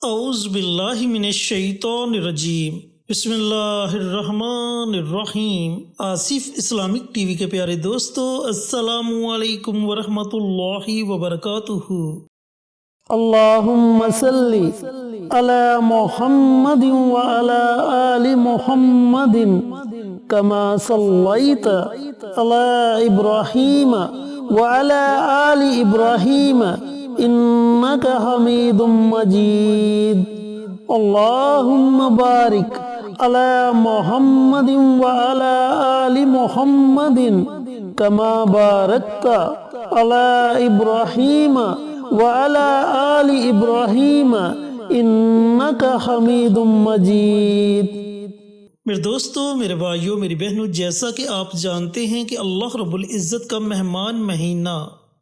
اعوذ باللہ من الشیطان الرجیم، بسم اللہ الرحمن الرحیم۔ آصف اسلامک ٹی وی کے پیارے دوستو، السلام علیکم ورحمۃ اللہ وبرکاتہ۔ اللہم صلی علی محمد وعلی آل محمد کما صلیت علی ابراہیم وعلی آل ابراہیم انک حمید مجید۔ اللہم بارک علی محمد وعلی آل محمد کما بارکت علی ابراہیم وعلی آل ابراہیم انک حمید مجید۔ میرے دوستو، میرے بھائیوں، میری بہنوں، جیسا کہ آپ جانتے ہیں کہ اللہ رب العزت کا مہمان مہینہ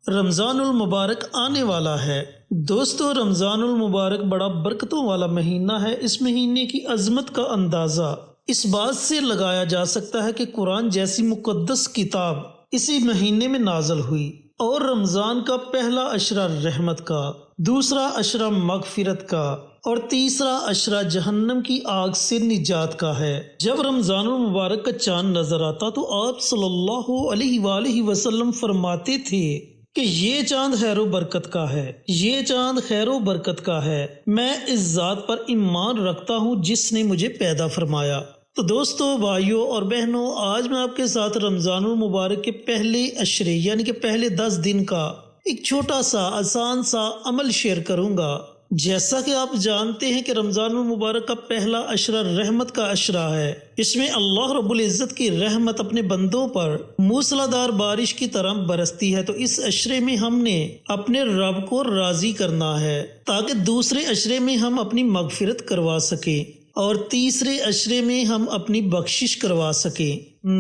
رمضان المبارک آنے والا ہے۔ دوستو، رمضان المبارک بڑا برکتوں والا مہینہ ہے۔ اس مہینے کی عظمت کا اندازہ اس بات سے لگایا جا سکتا ہے کہ قرآن جیسی مقدس کتاب اسی مہینے میں نازل ہوئی، اور رمضان کا پہلا عشرہ رحمت کا، دوسرا عشرہ مغفرت کا، اور تیسرا عشرہ جہنم کی آگ سے نجات کا ہے۔ جب رمضان المبارک کا چاند نظر آتا تو آپ صلی اللہ علیہ وآلہ وسلم فرماتے تھے کہ یہ چاند خیر و برکت کا ہے، یہ چاند خیر و برکت کا ہے، میں اس ذات پر ایمان رکھتا ہوں جس نے مجھے پیدا فرمایا۔ تو دوستو، بھائیوں اور بہنوں، آج میں آپ کے ساتھ رمضان المبارک کے پہلے عشرے یعنی کہ پہلے 10 دن کا ایک چھوٹا سا آسان سا عمل شیئر کروں گا۔ جیسا کہ آپ جانتے ہیں کہ رمضان المبارک کا پہلا عشرہ رحمت کا عشرہ ہے۔ اس میں اللہ رب العزت کی رحمت اپنے بندوں پر موسلا دھار بارش کی طرح برستی ہے، تو اس عشرے میں ہم نے اپنے رب کو راضی کرنا ہے تاکہ دوسرے عشرے میں ہم اپنی مغفرت کروا سکیں اور تیسرے عشرے میں ہم اپنی بخشش کروا سکیں۔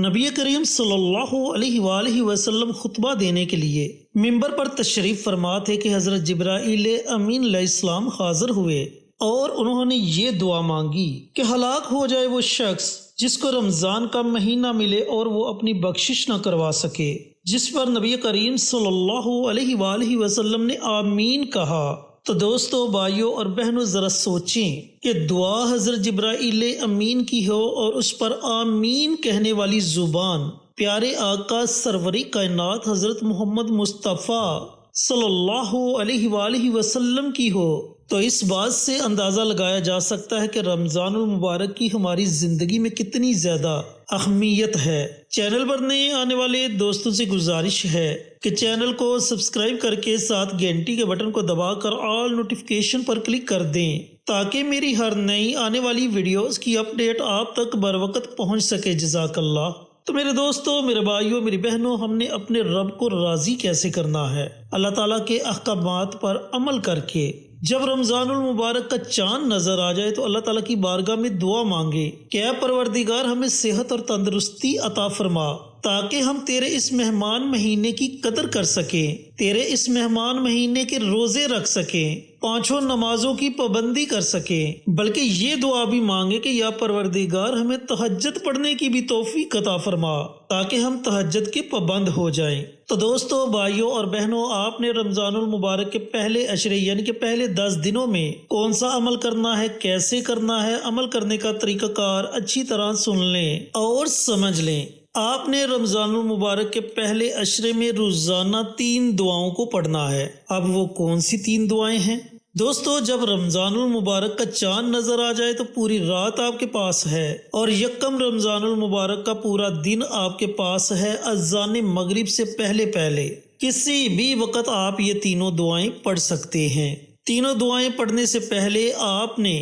نبی کریم صلی اللہ علیہ وآلہ وسلم خطبہ دینے کے لیے منبر پر تشریف فرما تھے کہ حضرت جبرائیل امین علیہ السلام حاضر ہوئے اور انہوں نے یہ دعا مانگی کہ ہلاک ہو جائے وہ شخص جس کو رمضان کا مہینہ ملے اور وہ اپنی بخشش نہ کروا سکے، جس پر نبی کریم صلی اللہ علیہ وآلہ وسلم نے آمین کہا۔ تو دوستو، بھائیوں اور بہنوں، ذرا سوچیں کہ دعا حضرت جبرائیل امین کی ہو اور اس پر آمین کہنے والی زبان پیارے آقا سرور کائنات حضرت محمد مصطفیٰ صلی اللہ علیہ وآلہ وسلم کی ہو، تو اس بات سے اندازہ لگایا جا سکتا ہے کہ رمضان المبارک کی ہماری زندگی میں کتنی زیادہ اہمیت ہے۔ چینل پر نئے آنے والے دوستوں سے گزارش ہے کہ چینل کو سبسکرائب کر کے ساتھ گھنٹی کے بٹن کو دبا کر آل نوٹیفیکیشن پر کلک کر دیں تاکہ میری ہر نئی آنے والی ویڈیوز کی اپڈیٹ آپ تک بر وقت پہنچ سکے۔ جزاک اللہ۔ تو میرے دوستوں، میرے بھائیوں، میری بہنوں، ہم نے اپنے رب کو راضی کیسے کرنا ہے؟ اللہ تعالیٰ کے احکامات پر عمل کر کے جب رمضان المبارک کا چاند نظر آ جائے تو اللہ تعالیٰ کی بارگاہ میں دعا مانگے کہ اے پروردگار، ہمیں صحت اور تندرستی عطا فرما تاکہ ہم تیرے اس مہمان مہینے کی قدر کر سکیں، تیرے اس مہمان مہینے کے روزے رکھ سکیں، 5 نمازوں کی پابندی کر سکیں، بلکہ یہ دعا بھی مانگے کہ یا پروردگار، ہمیں تہجد پڑھنے کی بھی توفیق عطا فرما تاکہ ہم تہجد کے پابند ہو جائیں۔ تو دوستو، بھائیوں اور بہنوں، آپ نے رمضان المبارک کے پہلے عشرے یعنی کہ پہلے 10 دنوں میں کون سا عمل کرنا ہے، کیسے کرنا ہے، عمل کرنے کا طریقہ کار اچھی طرح سن لیں اور سمجھ لیں۔ آپ نے رمضان المبارک کے پہلے عشرے میں روزانہ 3 دعاؤں کو پڑھنا ہے۔ اب وہ کون سی 3 دعائیں ہیں؟ دوستو، جب رمضان المبارک کا چاند نظر آ جائے تو پوری رات آپ کے پاس ہے، اور یکم رمضان المبارک کا پورا دن آپ کے پاس ہے۔ اذان مغرب سے پہلے پہلے کسی بھی وقت آپ یہ تینوں دعائیں پڑھ سکتے ہیں۔ تینوں دعائیں پڑھنے سے پہلے آپ نے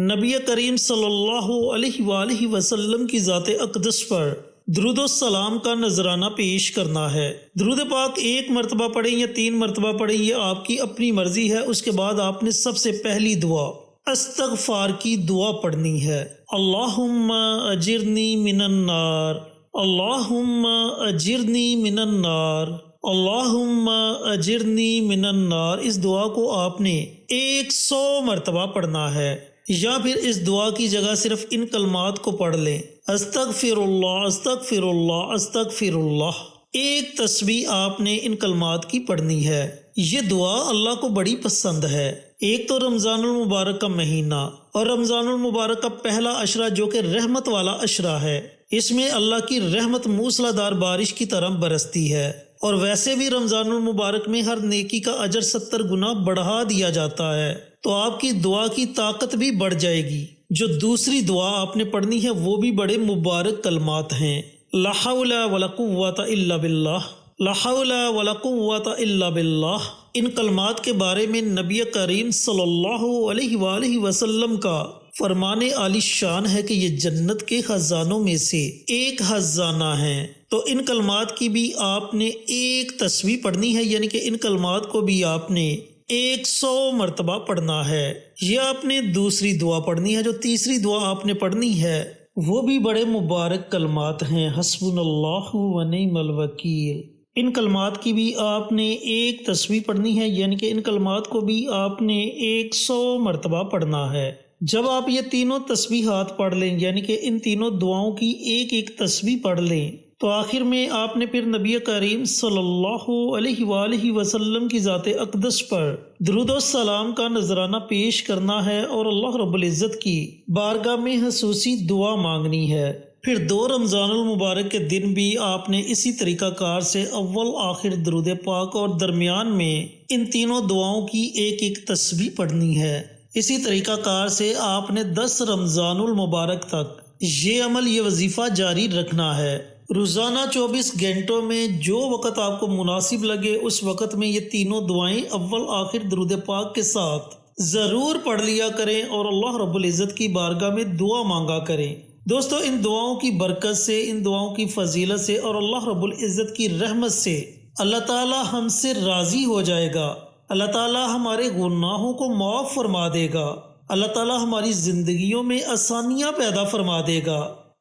نبی کریم صلی اللہ علیہ وآلہ وسلم کی ذات اقدس پر درود و سلام کا نذرانہ پیش کرنا ہے۔ درود پاک 1 مرتبہ پڑھیں یا 3 مرتبہ پڑھیں، یہ آپ کی اپنی مرضی ہے۔ اس کے بعد آپ نے سب سے پہلی دعا استغفار کی دعا پڑھنی ہے۔ اللہم اجرنی من النار، اللہم اجرنی من النار، اللہم اجرنی من النار۔ اس دعا کو آپ نے 100 مرتبہ پڑھنا ہے، یا پھر اس دعا کی جگہ صرف ان کلمات کو پڑھ لیں، استغفر اللہ استغفر اللہ استغفر اللہ۔ ایک تسبیح آپ نے ان کلمات کی پڑھنی ہے۔ یہ دعا اللہ کو بڑی پسند ہے، ایک تو رمضان المبارک کا مہینہ اور رمضان المبارک کا پہلا عشرہ جو کہ رحمت والا عشرہ ہے، اس میں اللہ کی رحمت موسلا دار بارش کی طرح برستی ہے، اور ویسے بھی رمضان المبارک میں ہر نیکی کا اجر 70 گنا بڑھا دیا جاتا ہے، تو آپ کی دعا کی طاقت بھی بڑھ جائے گی۔ جو دوسری دعا آپ نے پڑھنی ہے وہ بھی بڑے مبارک کلمات ہیں، لا حول ولا قوۃ الا باللہ، لا حول ولا قوۃ الا باللہ۔ ان کلمات کے بارے میں نبی کریم صلی اللہ علیہ وآلہ وسلم کا فرمان عالی شان ہے کہ یہ جنت کے خزانوں میں سے ایک خزانہ ہے۔ تو ان کلمات کی بھی آپ نے ایک تسبیح پڑھنی ہے، یعنی کہ ان کلمات کو بھی آپ نے 100 مرتبہ پڑھنا ہے۔ یہ آپ نے دوسری دعا پڑھنی ہے۔ جو تیسری دعا آپ نے پڑھنی ہے وہ بھی بڑے مبارک کلمات ہیں، حسبنا اللہ و نعم الوکیل۔ ان کلمات کی بھی آپ نے ایک تسبیح پڑھنی ہے، یعنی کہ ان کلمات کو بھی آپ نے 100 مرتبہ پڑھنا ہے۔ جب آپ یہ تینوں تسبیحات پڑھ لیں، یعنی کہ ان تینوں دعاؤں کی ایک ایک تسبیح پڑھ لیں، تو آخر میں آپ نے پھر نبی کریم صلی اللہ علیہ وآلہ وسلم کی ذات اقدس پر درود و سلام کا نذرانہ پیش کرنا ہے اور اللہ رب العزت کی بارگاہ میں خصوصی دعا مانگنی ہے۔ پھر 2 رمضان المبارک کے دن بھی آپ نے اسی طریقہ کار سے اول آخر درود پاک اور درمیان میں ان تینوں دعاؤں کی ایک ایک تسبیح پڑھنی ہے۔ اسی طریقہ کار سے آپ نے 10 رمضان المبارک تک یہ عمل، یہ وظیفہ جاری رکھنا ہے۔ روزانہ 24 گھنٹوں میں جو وقت آپ کو مناسب لگے اس وقت میں یہ تینوں دعائیں اول آخر درود پاک کے ساتھ ضرور پڑھ لیا کریں اور اللہ رب العزت کی بارگاہ میں دعا مانگا کریں۔ دوستو، ان دعاؤں کی برکت سے، ان دعاؤں کی فضیلت سے اور اللہ رب العزت کی رحمت سے اللہ تعالی ہم سے راضی ہو جائے گا۔ اللہ تعالی ہمارے گناہوں کو معاف فرما دے گا۔ اللہ تعالی ہماری زندگیوں میں آسانیاں پیدا فرما دے گا۔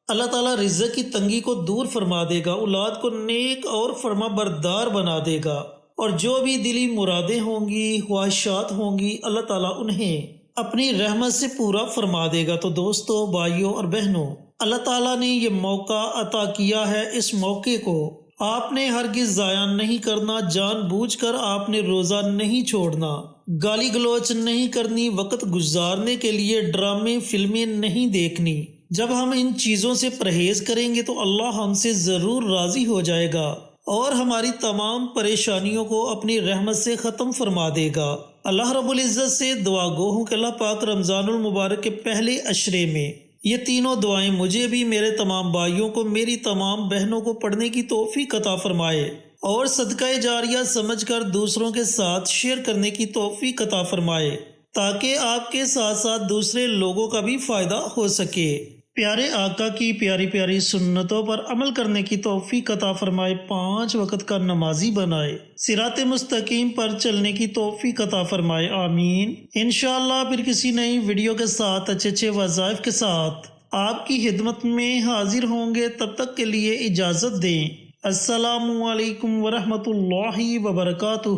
اللہ تعالیٰ رزق کی تنگی کو دور فرما دے گا، اولاد کو نیک اور فرما بردار بنا دے گا، اور جو بھی دلی مرادیں ہوں گی، خواہشات ہوں گی، اللہ تعالیٰ انہیں اپنی رحمت سے پورا فرما دے گا۔ تو دوستو، بھائیوں اور بہنوں، اللہ تعالیٰ نے یہ موقع عطا کیا ہے، اس موقع کو آپ نے ہرگز ضائع نہیں کرنا۔ جان بوجھ کر آپ نے روزہ نہیں چھوڑنا، گالی گلوچ نہیں کرنی، وقت گزارنے کے لیے ڈرامے فلمیں نہیں دیکھنی۔ جب ہم ان چیزوں سے پرہیز کریں گے تو اللہ ہم سے ضرور راضی ہو جائے گا اور ہماری تمام پریشانیوں کو اپنی رحمت سے ختم فرما دے گا۔ اللہ رب العزت سے دعا گو ہوں کہ اللہ پاک رمضان المبارک کے پہلے عشرے میں یہ تینوں دعائیں مجھے بھی، میرے تمام بھائیوں کو، میری تمام بہنوں کو پڑھنے کی توفیق عطا فرمائے اور صدقہ جاریہ سمجھ کر دوسروں کے ساتھ شیئر کرنے کی توفیق عطا فرمائے، تاکہ آپ کے ساتھ ساتھ دوسرے لوگوں کا بھی فائدہ ہو سکے۔ پیارے آقا کی پیاری پیاری سنتوں پر عمل کرنے کی توفیق عطا فرمائے، 5 وقت کا نمازی بنائے، صراط مستقیم پر چلنے کی توفیق عطا فرمائے، آمین۔ انشاءاللہ پھر کسی نئی ویڈیو کے ساتھ اچھے وظائف کے ساتھ آپ کی خدمت میں حاضر ہوں گے۔ تب تک کے لیے اجازت دیں۔ السلام علیکم ورحمۃ اللہ وبرکاتہ۔